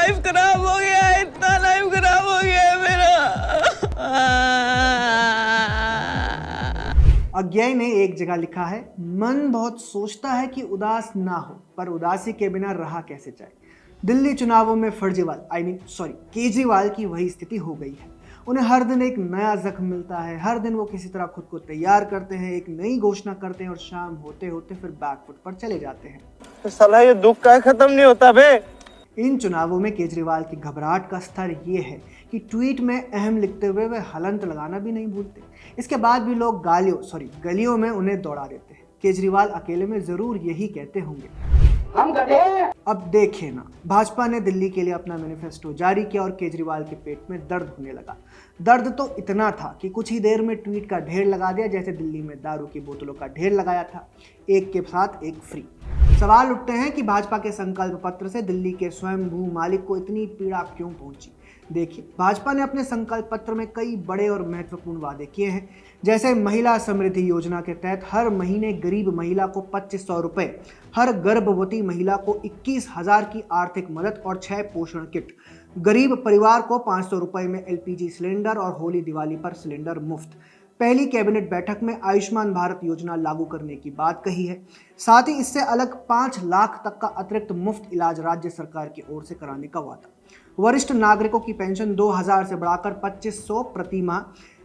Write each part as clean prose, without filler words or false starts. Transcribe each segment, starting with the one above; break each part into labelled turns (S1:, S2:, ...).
S1: Life खराब हो गया है, इतना लाइफ खराब हो गया है मेरा।
S2: अज्ञाई ने एक जगह लिखा है, मन बहुत सोचता है कि उदास ना हो, पर उदासी के बिना रहा कैसे जाए। दिल्ली चुनावों में केजरीवाल की वही स्थिति हो गई है। उन्हें हर दिन एक नया जख्म मिलता है, हर दिन वो किसी तरह खुद को तैयार करते हैं, एक नई घोषणा करते हैं और शाम होते होते फिर बैकफुट पर चले जाते हैं।
S3: साला ये दुख का खत्म नहीं होता बे।
S2: इन चुनावों में केजरीवाल की घबराहट का स्तर ये है कि ट्वीट में अहम लिखते हुए वे हलंत लगाना भी नहीं भूलते। इसके बाद भी लोग गलियों में उन्हें दौड़ा देते हैं। केजरीवाल अकेले में जरूर यही कहते होंगे, हम गधे हैं। अब देखिए ना, भाजपा ने दिल्ली के लिए अपना मैनिफेस्टो जारी किया और केजरीवाल के पेट में दर्द होने लगा। दर्द तो इतना था कि कुछ ही देर में ट्वीट का ढेर लगा दिया, जैसे दिल्ली में दारू की बोतलों का ढेर लगाया था, एक के साथ एक फ्री। सवाल उठते हैं कि भाजपा के संकल्प पत्र से दिल्ली के स्वयंभू मालिक को इतनी पीड़ा क्यों पहुंची। देखिए, भाजपा ने अपने संकल्प पत्र में कई बड़े और महत्वपूर्ण वादे किए हैं, जैसे महिला समृद्धि योजना के तहत हर महीने गरीब महिला को 2500 रुपए, हर गर्भवती महिला को 21,000 की आर्थिक मदद और 6 पोषण किट, गरीब परिवार को 500 रुपए में LPG सिलेंडर और होली दिवाली पर सिलेंडर मुफ्त। पहली कैबिनेट बैठक में आयुष्मान भारत योजना लागू करने की बात कही है। साथ ही इससे अलग 5 लाख तक का अतिरिक्त मुफ्त इलाज राज्य सरकार की ओर से कराने का वादा। वरिष्ठ नागरिकों की पेंशन 2000 से बढ़ाकर 2500 प्रति माह।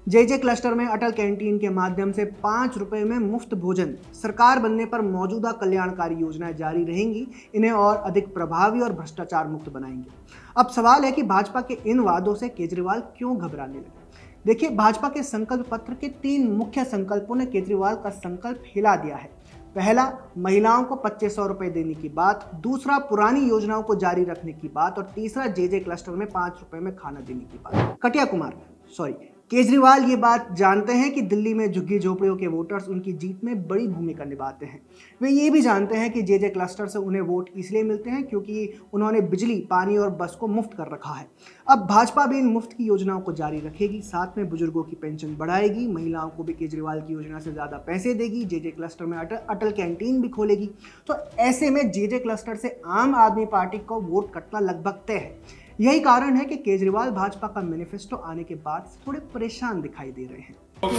S2: JJ क्लस्टर में अटल कैंटीन के माध्यम से 5 रुपए में मुफ्त भोजन। सरकार बनने पर मौजूदा कल्याणकारी योजनाएं जारी रहेंगी, इन्हें और अधिक प्रभावी और भ्रष्टाचार मुक्त बनाएंगे। अब सवाल है कि भाजपा के इन वादों से केजरीवाल क्यों घबराने लगे। देखिए, भाजपा के संकल्प पत्र के 3 मुख्य संकल्पों ने केजरीवाल का संकल्प हिला दिया है। पहला, महिलाओं को 2500 रुपए देने की बात। दूसरा, पुरानी योजनाओं को जारी रखने की बात। और तीसरा, JJ क्लस्टर में 5 रुपए में खाना देने की बात। केजरीवाल ये बात जानते हैं कि दिल्ली में झुग्गी झोपड़ियों के वोटर्स उनकी जीत में बड़ी भूमिका निभाते हैं। वे ये भी जानते हैं कि JJ क्लस्टर से उन्हें वोट इसलिए मिलते हैं क्योंकि उन्होंने बिजली, पानी और बस को मुफ्त कर रखा है। अब भाजपा भी इन मुफ्त की योजनाओं को जारी रखेगी, साथ में बुजुर्गों की पेंशन बढ़ाएगी, महिलाओं को भी केजरीवाल की योजना से ज़्यादा पैसे देगी, JJ क्लस्टर में अटल कैंटीन भी खोलेगी। तो ऐसे में JJ क्लस्टर से आम आदमी पार्टी को वोट कटना लगभग तय है। यही कारण है कि केजरीवाल भाजपा का मैनिफेस्टो आने के बाद से थोड़े परेशान दिखाई दे रहे हैं।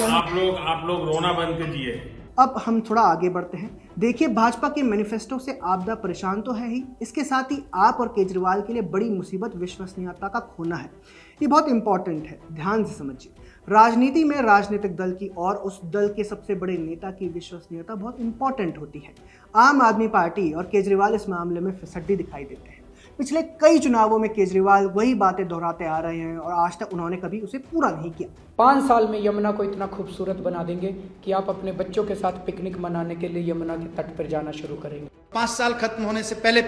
S4: आप लोग रोना बंद कीजिए।
S2: अब हम थोड़ा आगे बढ़ते हैं। देखिए, भाजपा के मैनिफेस्टो से आपदा परेशान तो है ही, इसके साथ ही आप और केजरीवाल के लिए बड़ी मुसीबत विश्वसनीयता का खोना है। ये बहुत इंपॉर्टेंट है, ध्यान से समझिए। राजनीति में राजनीतिक दल की और उस दल के सबसे बड़े नेता की विश्वसनीयता बहुत इंपॉर्टेंट होती है। आम आदमी पार्टी और केजरीवाल इस मामले में फिसड्डी दिखाई देते हैं। पिछले कई चुनावों में केजरीवाल वही बातें दोहराते आ रहे हैं और आज तक उन्होंने कभी उसे पूरा नहीं किया।
S5: 5 साल में यमुना को इतना खूबसूरत बना देंगे कि आप अपने बच्चों के साथ पिकनिक मनाने के लिए यमुना के तट पर जाना शुरू करेंगे।
S6: 5 साल खत्म होने से पहले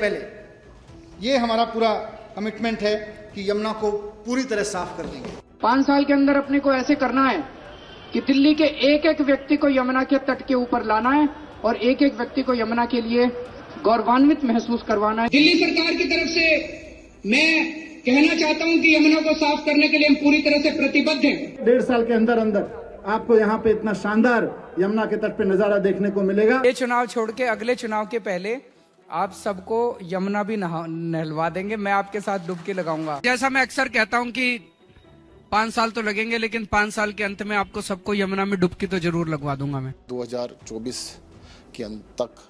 S6: ये हमारा पूरा कमिटमेंट है कि यमुना को पूरी तरह साफ कर देंगे।
S5: 5 साल के अंदर अपने को ऐसे करना है कि दिल्ली के एक व्यक्ति को यमुना के तट के ऊपर लाना है और एक व्यक्ति को यमुना के लिए गौरवान्वित महसूस करवाना है।
S7: दिल्ली सरकार की तरफ से मैं कहना चाहता हूं कि यमुना को साफ करने के लिए हम पूरी तरह से प्रतिबद्ध हैं।
S8: 1.5 साल के अंदर आपको यहाँ पे इतना शानदार यमुना के तट पे नजारा देखने को मिलेगा।
S5: ये चुनाव छोड़ के अगले चुनाव के पहले आप सबको यमुना भी नहलवा देंगे। मैं आपके साथ डुबकी लगाऊंगा। जैसा मैं अक्सर कहता हूँ कि 5 साल तो लगेंगे, लेकिन 5 साल के अंत में आपको सबको यमुना में डुबकी तो जरूर लगवा दूंगा मैं।
S9: 2024 के अंत तक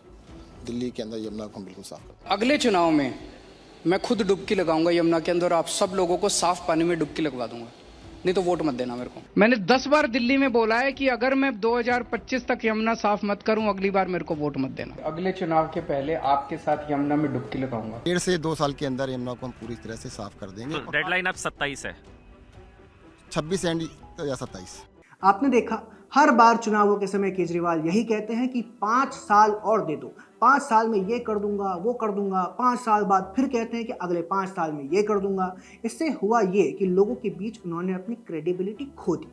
S9: दिल्ली के अंदर यमुना को बिल्कुल साफ कर।
S5: अगले चुनाव में मैं खुद डुबकी लगाऊंगा यमुना के अंदर, आप सब लोगों को साफ पानी में डुबकी लगवा दूंगा। नहीं तो वोट मत देना मेरे को। मैंने 10 बार दिल्ली में बोला है कि अगर मैं 2025 तक यमुना साफ मत करूं, अगली बार मेरे को वोट मत देना। अगले चुनाव के पहले आपके साथ यमुना में डुबकी लगाऊंगा।
S9: 1.5 से 2 साल के अंदर यमुना को हम पूरी तरह से साफ कर देंगे।
S4: डेडलाइन अब 27 है,
S9: 26 एंड या 27।
S2: आपने देखा, हर बार चुनावों के समय केजरीवाल यही कहते हैं कि 5 साल और दे दो, 5 साल में ये कर दूंगा, वो कर दूंगा। 5 साल बाद फिर कहते हैं कि अगले 5 साल में ये कर दूंगा। इससे हुआ ये कि लोगों के बीच उन्होंने अपनी क्रेडिबिलिटी खो दी।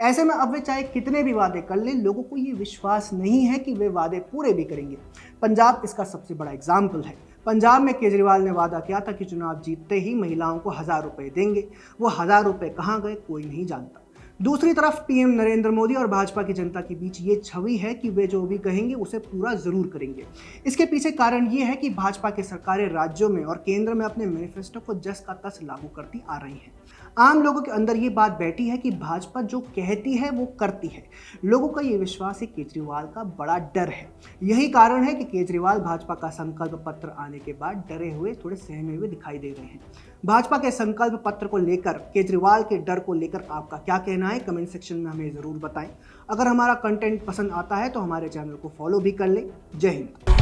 S2: ऐसे में अब वे चाहे कितने भी वादे कर लें, लोगों को ये विश्वास नहीं है कि वे वादे पूरे भी करेंगे। पंजाब इसका सबसे बड़ा एग्जाम्पल है। पंजाब में केजरीवाल ने वादा किया था कि चुनाव जीतते ही महिलाओं को 1000 रुपए देंगे। वो 1000 रुपए कहाँ गए कोई नहीं जानता। दूसरी तरफ पीएम नरेंद्र मोदी और भाजपा की जनता के बीच ये छवि है कि वे जो भी कहेंगे उसे पूरा जरूर करेंगे। इसके पीछे कारण ये है कि भाजपा की सरकारें राज्यों में और केंद्र में अपने मैनिफेस्टो को जस का तस लागू करती आ रही हैं। आम लोगों के अंदर ये बात बैठी है कि भाजपा जो कहती है वो करती है। लोगों का ये विश्वास है केजरीवाल का बड़ा डर है। यही कारण है कि केजरीवाल भाजपा का संकल्प पत्र आने के बाद डरे हुए, थोड़े सहमे हुए दिखाई दे रहे हैं। भाजपा के संकल्प पत्र को लेकर, केजरीवाल के डर को लेकर आपका क्या कहना है? कमेंट सेक्शन में हमें ज़रूर बताएं। अगर हमारा कंटेंट पसंद आता है तो हमारे चैनल को फॉलो भी कर लें। जय हिंद।